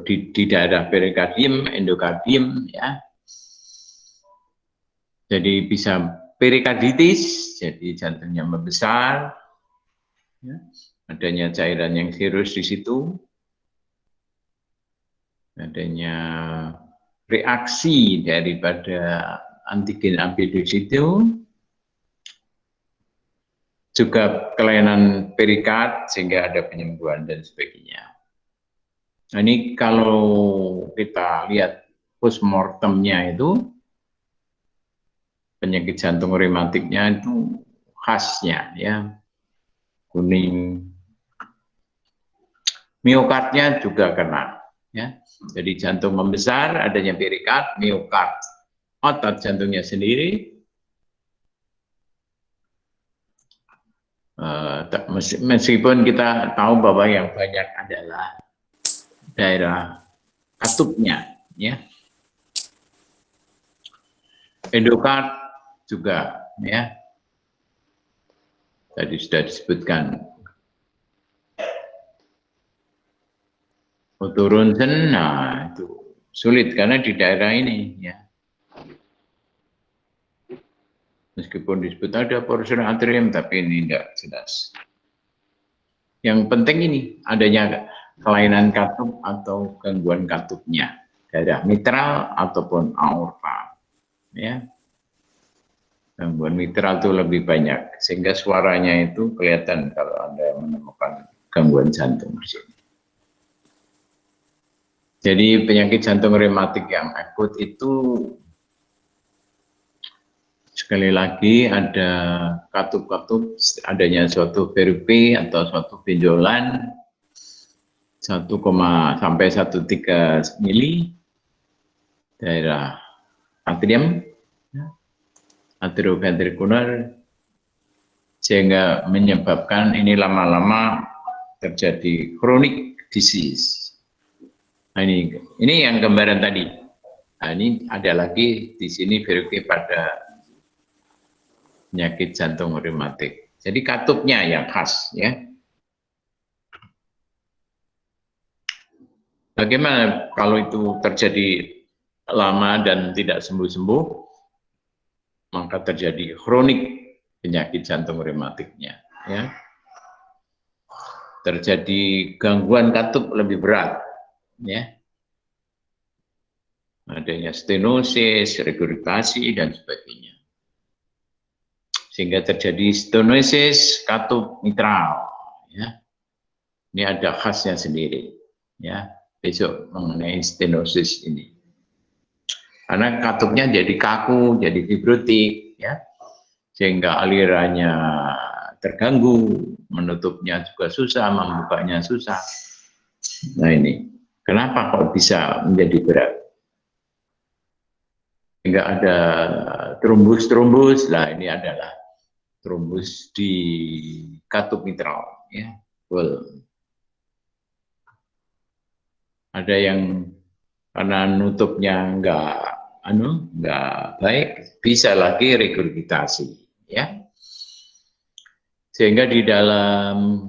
di daerah perikardium, endokardium, ya. Jadi bisa perikarditis, jadi jantungnya membesar, ya. Adanya cairan yang serus di situ, adanya reaksi daripada antigen amyloid itu, juga kelainan perikard sehingga ada penyembuhan dan sebagainya. Nah, ini kalau kita lihat postmortemnya itu, penyakit jantung reumatiknya itu khasnya, ya, kuning. Miokardnya juga kena, ya. Jadi jantung membesar, adanya perikard, miokard, otot jantungnya sendiri. Meskipun kita tahu bahwa yang banyak adalah daerah katupnya, ya. Endokard juga, ya. Tadi sudah disebutkan. Fotoronsen, nah itu sulit karena di daerah ini, ya. Meskipun disebut ada portion atrium, tapi ini tidak jelas. Yang penting ini adanya kelainan katup atau gangguan katupnya, daerah mitral ataupun aorta, ya. Gangguan mitral itu lebih banyak, sehingga suaranya itu kelihatan kalau Anda menemukan gangguan jantung di sini. Jadi penyakit jantung reumatik yang akut itu sekali lagi ada katup-katup, adanya suatu VRP atau suatu benjolan 1, sampai 1,3 mili daerah atrium, atrioventrikular, sehingga menyebabkan ini lama-lama terjadi chronic disease. Nah, ini yang gambaran tadi. Nah, ini ada lagi di sini VRP pada penyakit jantung reumatik. Jadi katupnya yang khas, ya. Bagaimana kalau itu terjadi lama dan tidak sembuh-sembuh, maka terjadi kronik penyakit jantung reumatiknya, ya. Terjadi gangguan katup lebih berat, ya. Adanya stenosis, regurgitasi dan sebagainya. Sehingga terjadi stenosis katup mitral, ya. Ini ada khasnya sendiri, ya. Besok mengenai stenosis ini. Karena katupnya jadi kaku, jadi fibrotik, ya. Sehingga alirannya terganggu, menutupnya juga susah, membukanya susah. Nah, ini kenapa kok bisa menjadi berat? Sehingga ada trombus-trombus. Nah, ini adalah trombus di katup mitral, ya. Well, ada yang karena nutupnya enggak baik, bisa lagi regurgitasi, ya. Sehingga di dalam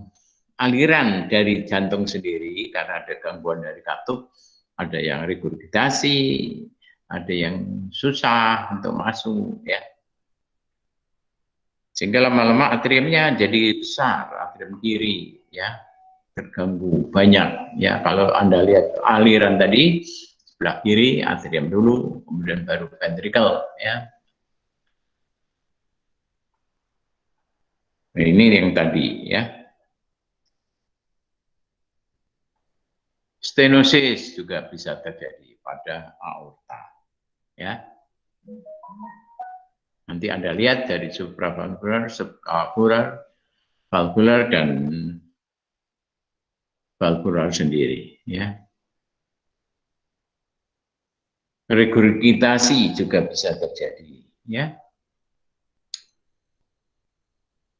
aliran dari jantung sendiri, karena ada gangguan dari katup, ada yang regurgitasi, ada yang susah untuk masuk, ya. Sehingga lama-lama atriumnya jadi besar, atrium kiri, ya, terganggu banyak, ya. Kalau Anda lihat aliran tadi, sebelah kiri atrium dulu, kemudian baru ventricle, ya. Nah, ini yang tadi, ya. Stenosis juga bisa terjadi pada aorta, ya. Nanti Anda lihat dari supravalvular, subvalvular, valvular, dan valvular sendiri, ya. Regurgitasi juga bisa terjadi, ya.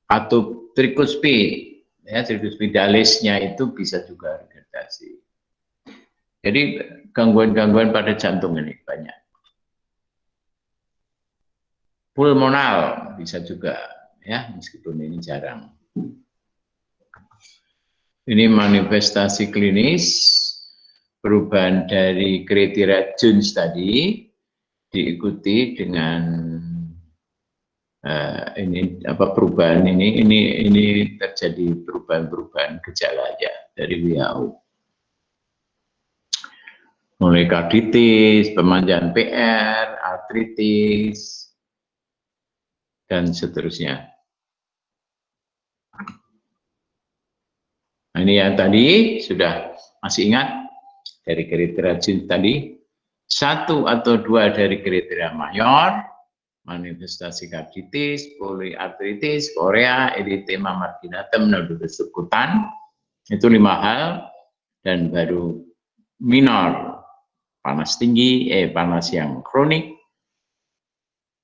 Katup trikuspid, ya, trikuspidalisnya itu bisa juga regurgitasi. Jadi gangguan-gangguan pada jantung ini banyak. Pulmonal bisa juga, ya, meskipun ini jarang. Ini manifestasi klinis, perubahan dari kriteria Jones tadi diikuti dengan ini apa perubahan ini terjadi perubahan gejala aja dari WHO. Mulai karditis, pemanjang PR, artritis, dan seterusnya. Nah, ini yang tadi sudah masih ingat dari kriteria Jones tadi, 1 atau 2 dari kriteria mayor, manifestasi karditis, poliartritis, korea, erythema marginatum, nodulus subkutan, itu 5 hal, dan baru minor, panas tinggi, panas yang kronik,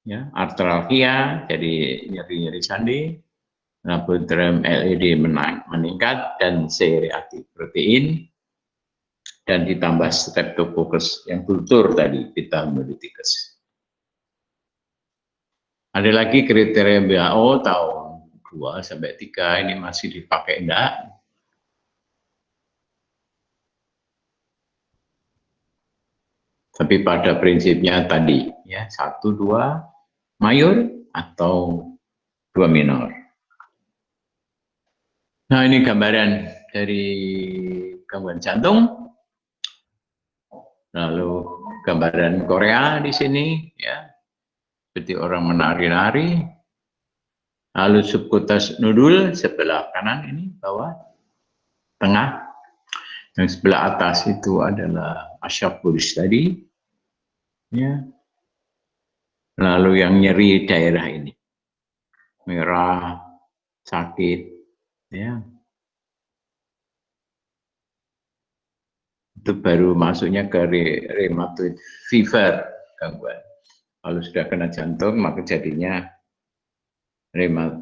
ya, artralgia, jadi nyeri-nyeri sandi, laboratorium LED meningkat, dan C-reaktif protein, dan ditambah streptococcus yang kultur tadi, beta hemolyticus. Ada lagi kriteria WHO tahun 2 sampai 3 ini masih dipakai enggak? Tapi pada prinsipnya tadi ya 1, 2 mayor atau 2 minor. Nah, ini gambaran dari gangguan jantung. Lalu gambaran Korea di sini ya. Seperti orang menari-nari. Lalu subkutas nodul sebelah kanan ini bawah tengah. Yang sebelah atas itu adalah asyapulis tadi. Ya. Lalu yang nyeri daerah ini. Merah, sakit, ya. Itu baru masuknya ke rheumatoid fever, gangguan. Kalau sudah kena jantung, maka jadinya rheumatic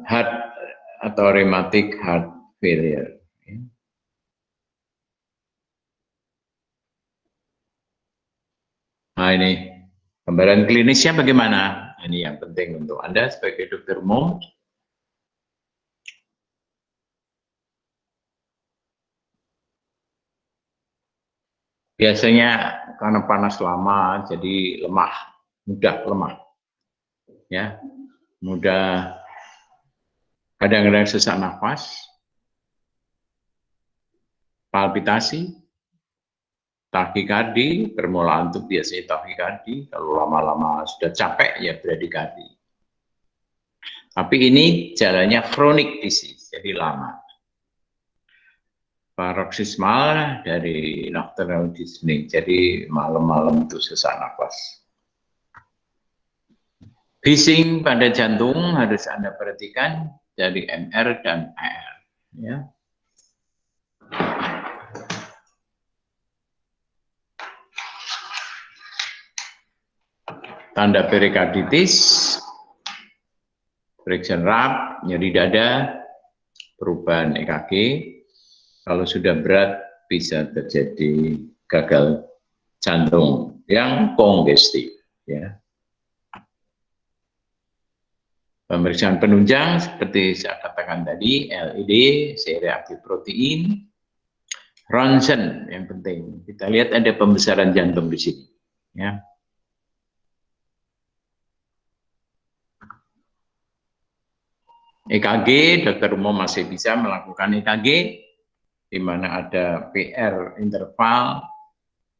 heart failure. Ya. Nah, ini gambaran klinisnya bagaimana? Ini yang penting untuk Anda sebagai dokter umum. Biasanya karena panas lama, jadi lemah, mudah lemah, ya, mudah kadang-kadang sesak nafas, palpitasi, takikardi, permulaan untuk biasanya takikardi, kalau lama-lama sudah capek ya bradikardi. Tapi ini jalannya chronic disease, jadi lama. Paroxysmal dari nocturnal dyspnea, jadi malam-malam itu sesak nafas. Bising pada jantung harus Anda perhatikan dari MR dan AR. Ya. Tanda perikarditis, friction rap, nyeri dada, perubahan EKG. Kalau sudah berat bisa terjadi gagal jantung yang kongestif. Ya. Pemeriksaan penunjang seperti saya katakan tadi, LED, C-reaktif protein, ronsen yang penting. Kita lihat ada pembesaran jantung di sini. Ya. EKG, dokter umum masih bisa melakukan EKG, di mana ada PR interval,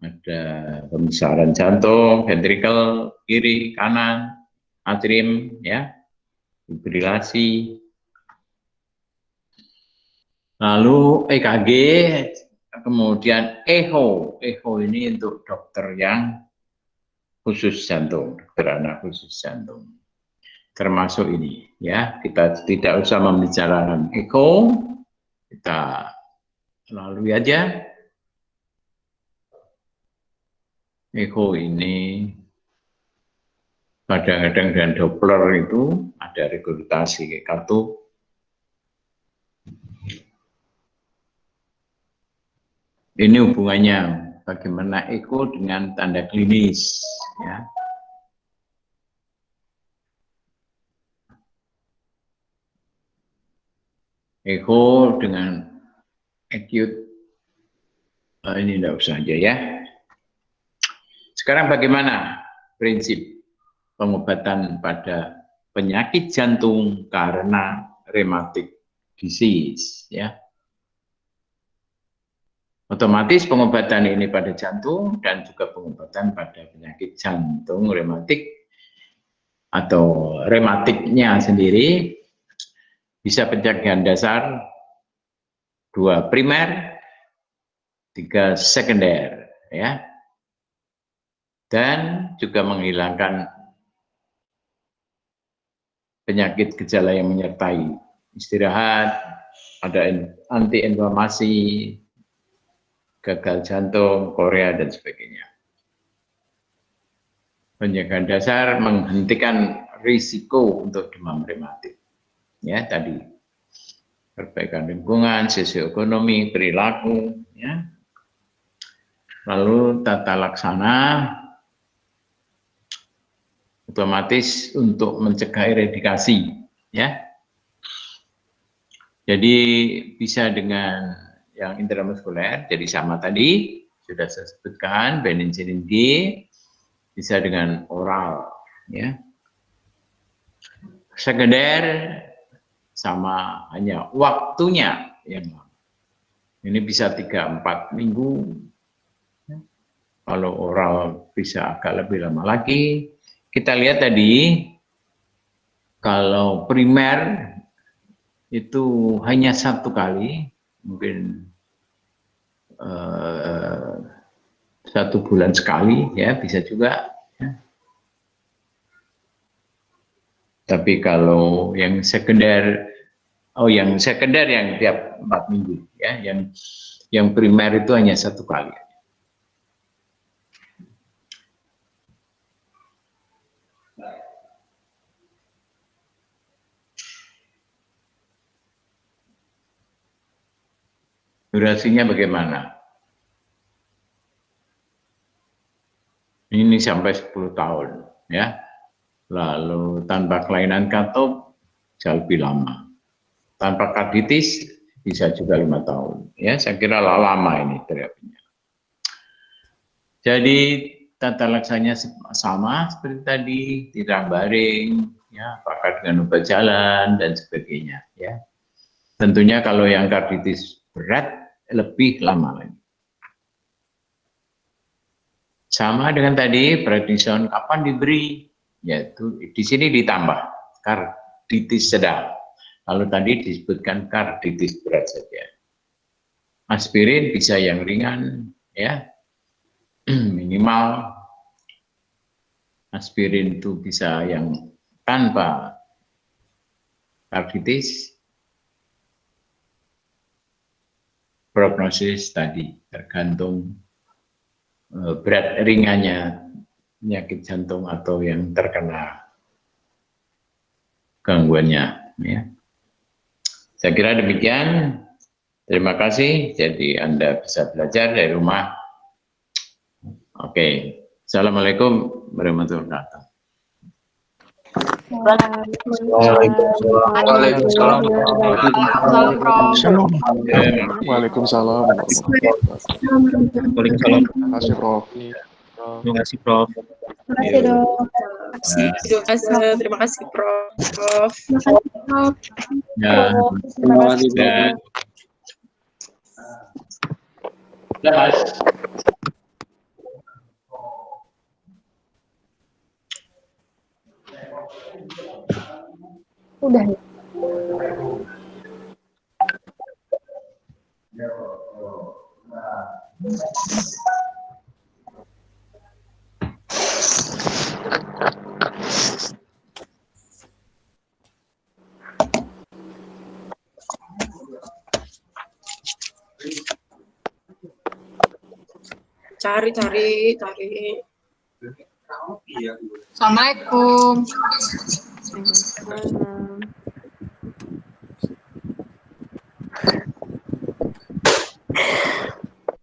ada pembesaran jantung, ventrikel, kiri, kanan, atrium, ya, fibrilasi. Lalu EKG, kemudian echo ini untuk dokter yang khusus jantung, dokter anak khusus jantung. Termasuk ini, ya, kita tidak usah membicarakan echo, kita lalui aja. Echo ini kadang-kadang dengan Doppler itu ada regurgitasi kartu. Ini hubungannya bagaimana echo dengan tanda klinis, ya. Echo dengan acute Ini enggak usah aja ya. Sekarang bagaimana prinsip pengobatan pada penyakit jantung karena rheumatic disease ya. Otomatis pengobatan ini pada jantung dan juga pengobatan pada penyakit jantung rheumatik atau rheumatiknya sendiri bisa pencegahan dasar 2 primer, 3 sekunder ya. Dan juga menghilangkan penyakit gejala yang menyertai istirahat, ada anti-inflamasi, gagal jantung, korea, dan sebagainya. Pencegahan dasar menghentikan risiko untuk demam rematik. Ya, tadi perbaikan lingkungan, sosioekonomi, perilaku, ya. Lalu tata laksana otomatis untuk mencegah eradikasi, ya. Jadi bisa dengan yang intramuskuler, jadi sama tadi sudah saya sebutkan penicillin G, bisa dengan oral, ya. Sekunder sama, hanya waktunya yang lama. Ini bisa 3-4 minggu. Kalau oral bisa agak lebih lama lagi. Kita lihat tadi, kalau primer itu hanya 1 kali, mungkin 1 bulan sekali, ya bisa juga. Ya. Tapi kalau yang sekunder, yang sekunder yang tiap 4 minggu, ya, yang primer itu hanya 1 kali. Durasinya bagaimana? Ini sampai 10 tahun, ya. Lalu tanpa kelainan katup bisa lebih lama. Tanpa karditis bisa juga 5 tahun. Ya, saya kira lama ini terapinya. Jadi tata laksananya sama seperti tadi, tidak baring, ya, apakah dengan obat jalan dan sebagainya. Ya, tentunya kalau yang karditis berat lebih lama lagi. Sama dengan tadi, prednison kapan diberi? Yaitu di sini ditambah karditis sedang. Kalau tadi disebutkan karditis berat saja. Aspirin bisa yang ringan, ya, minimal. Aspirin itu bisa yang tanpa karditis. Prognosis tadi tergantung berat ringannya penyakit jantung atau yang terkena gangguannya. Ya. Saya kira demikian. Terima kasih. Jadi Anda bisa belajar dari rumah. Oke. Assalamualaikum warahmatullahi wabarakatuh. Waalaikumsalam. Waalaikumsalam. Waalaikumsalam. Terima kasih, Prof. Terima kasih, Prof. Terima kasih, Prof. Ya. Terima kasih, Prof. Ya, Mas. Udah. Cari. Assalamualaikum.